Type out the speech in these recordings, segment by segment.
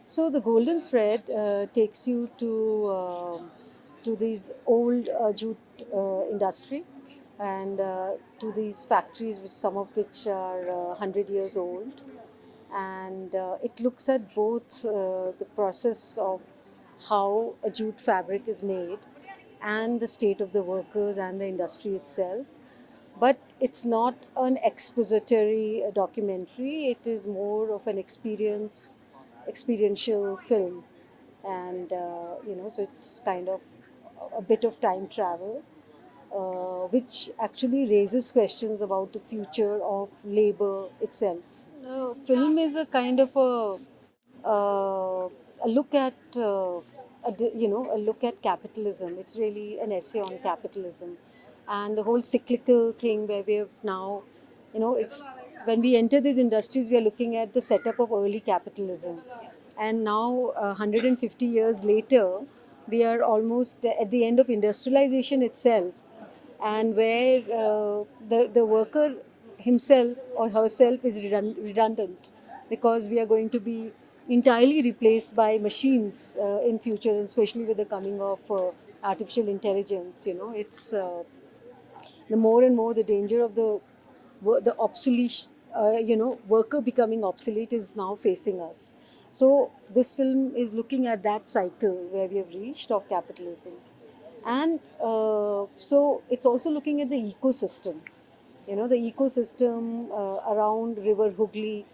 So the golden thread takes you to these old jute industry and to these factories, which some of which are 100 years old, and it looks at both the process of how a jute fabric is made and the state of the workers and the industry itself. But it's not an expository documentary, it is more of an experiential film. And so it's kind of a bit of time travel, which actually raises questions about the future of labor itself. Film is a kind of a look at a look at capitalism. It's really an essay on capitalism and the whole cyclical thing where we have now, it's when we enter these industries, we are looking at the setup of early capitalism, and now 150 years later, we are almost at the end of industrialization itself, and where the worker himself or herself is redundant, because we are going to be entirely replaced by machines in future, and especially with the coming of artificial intelligence. It's the more and more the danger of the obsolete worker becoming obsolete is now facing us. So this film is looking at that cycle where we have reached of capitalism, and so it's also looking at the ecosystem. The ecosystem around river Hooghly,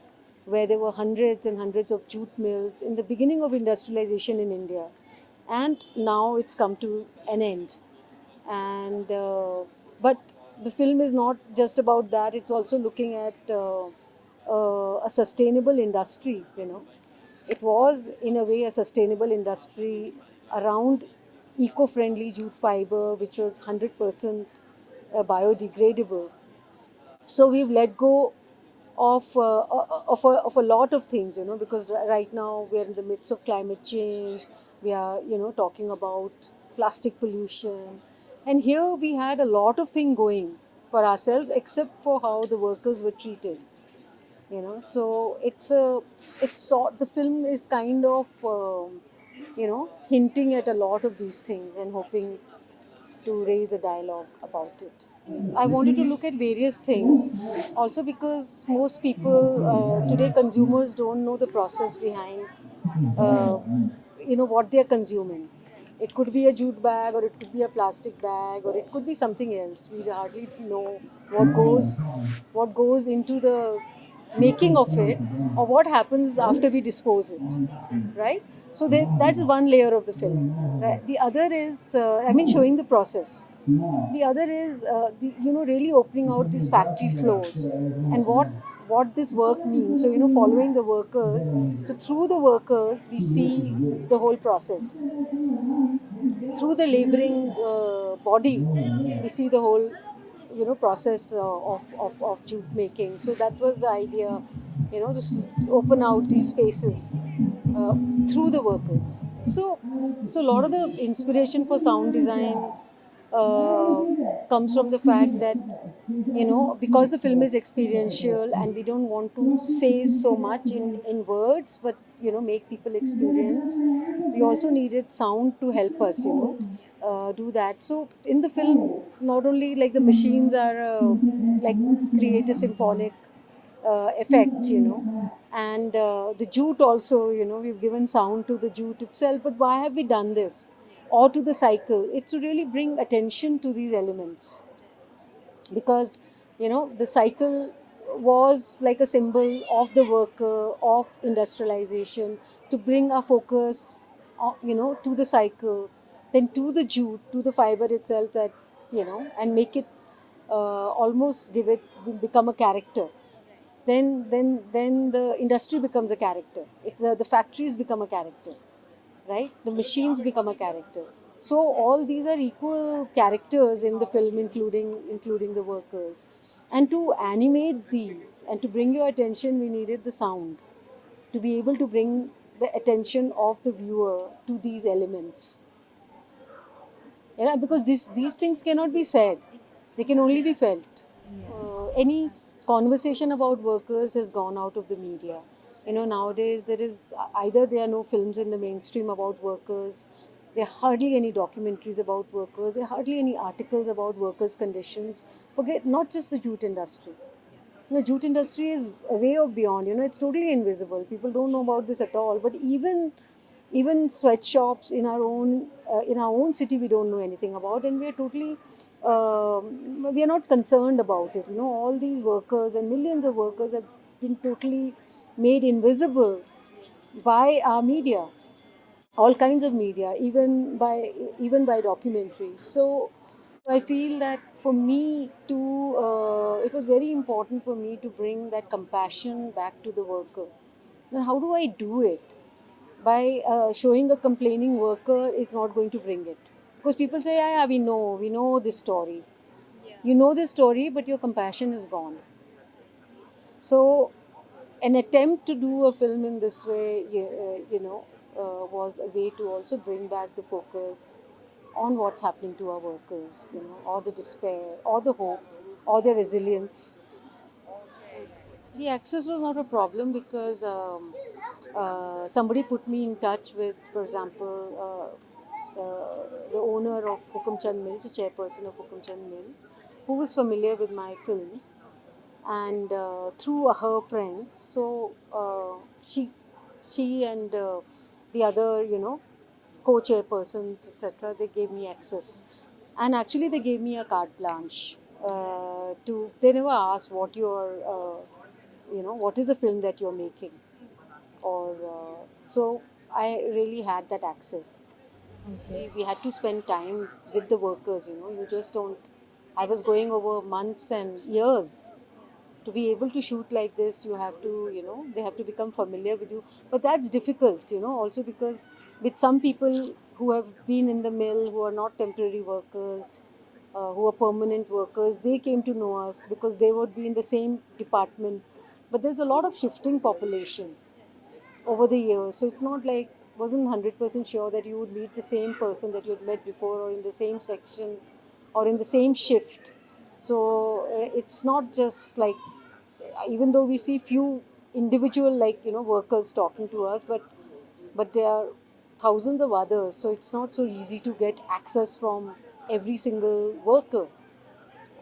where there were hundreds and hundreds of jute mills in the beginning of industrialization in India, and now it's come to an end. And but the film is not just about that, it's also looking at a sustainable industry. It was in a way a sustainable industry around eco-friendly jute fiber, which was 100% biodegradable. So we've let go of a lot of things, because right now we are in the midst of climate change. We are, talking about plastic pollution, and here we had a lot of things going for ourselves, except for how the workers were treated. So the film is kind of hinting at a lot of these things and hoping to raise a dialogue about it. I wanted to look at various things, also because most people today, consumers, don't know the process behind uh, what they are consuming. It could be a jute bag, or it could be a plastic bag, or it could be something else. We hardly know what goes into the making of it, or what happens after we dispose it, right? So that's one layer of the film. Right? The other is, showing the process. The other is, really opening out these factory floors and what this work means. So, following the workers. So through the workers, we see the whole process. Through the laboring body, we see the whole, process of jute making. So that was the idea, to open out these spaces uh, through the workers. So a lot of the inspiration for sound design uh, comes from the fact that, because the film is experiential and we don't want to say so much in words, but make people experience, we also needed sound to help us, do that. So in the film, not only like the machines are like create a symphonic effect, and the jute also, we've given sound to the jute itself. But why have we done this? Or to the cycle? It's to really bring attention to these elements, because the cycle was like a symbol of the worker, of industrialization, to bring our focus to the cycle, then to the jute, to the fiber itself, that and make it almost give it become a character. Then the industry becomes a character. The factories become a character, right? The machines become a character. So all these are equal characters in the film, including the workers. And to animate these and to bring your attention, we needed the sound to be able to bring the attention of the viewer to these elements. Because these things cannot be said; they can only be felt. Any conversation about workers has gone out of the media. Nowadays there is either there are no films in the mainstream about workers, there are hardly any documentaries about workers, there are hardly any articles about workers' conditions. Forget not just the jute industry. The jute industry is way of beyond. It's totally invisible. People don't know about this at all. But even sweatshops in our own city, we don't know anything about, and we are totally we are not concerned about it. All these workers and millions of workers have been totally made invisible by our media, all kinds of media, even by documentaries. So I feel that for me to, it was very important for me to bring that compassion back to the worker. Then how do I do it? By showing a complaining worker is not going to bring it, because people say, yeah, yeah, we know this story. You know this story, but your compassion is gone. So an attempt to do a film in this way, was a way to also bring back the focus on what's happening to our workers, or the despair, or the hope, or the resilience. The access was not a problem because somebody put me in touch with, for example, the owner of Hukumchand Mills, the chairperson of Hukumchand Mills, who was familiar with my films, and through her friends. So she and the other, co-chairpersons, etc. They gave me access, and actually they gave me a carte blanche. To They never asked what is the film that you're making, or so I really had that access. We had to spend time with the workers. You just don't. I was going over months and years to be able to shoot like this. You have to, they have to become familiar with you, but that's difficult, also because with some people who have been in the mill, who are not temporary workers, who are permanent workers, they came to know us because they would be in the same department, but there's a lot of shifting population over the years. So it's not like, wasn't 100% sure that you would meet the same person that you had met before, or in the same section, or in the same shift. So it's not just like, even though we see few individual, like, workers talking to us, but there are thousands of others. So it's not so easy to get access from every single worker.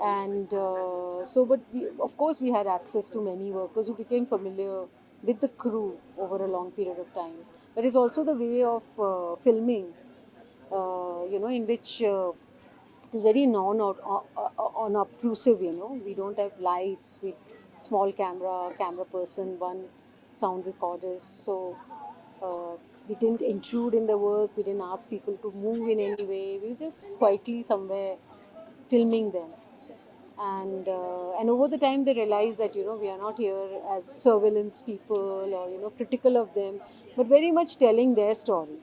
And but of course we had access to many workers who became familiar with the crew over a long period of time. But it's also the way of filming, in which it is very unobtrusive. We don't have lights, with small camera person, one sound recorders. So we didn't intrude in the work, we didn't ask people to move in any way, we were just quietly somewhere filming them. And over the time they realized that, we are not here as surveillance people, or, critical of them, but very much telling their story.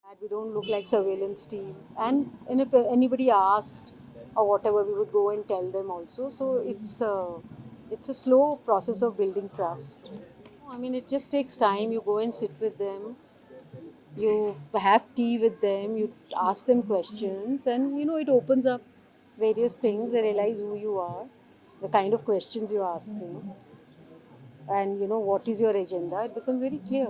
And we don't look like surveillance team, and if anybody asked or whatever, we would go and tell them also. So it's a slow process of building trust. I mean, it just takes time. You go and sit with them, you have tea with them, you ask them questions, and it opens up various things. They realize who you are, the kind of questions you're asking, and what is your agenda. It becomes very clear.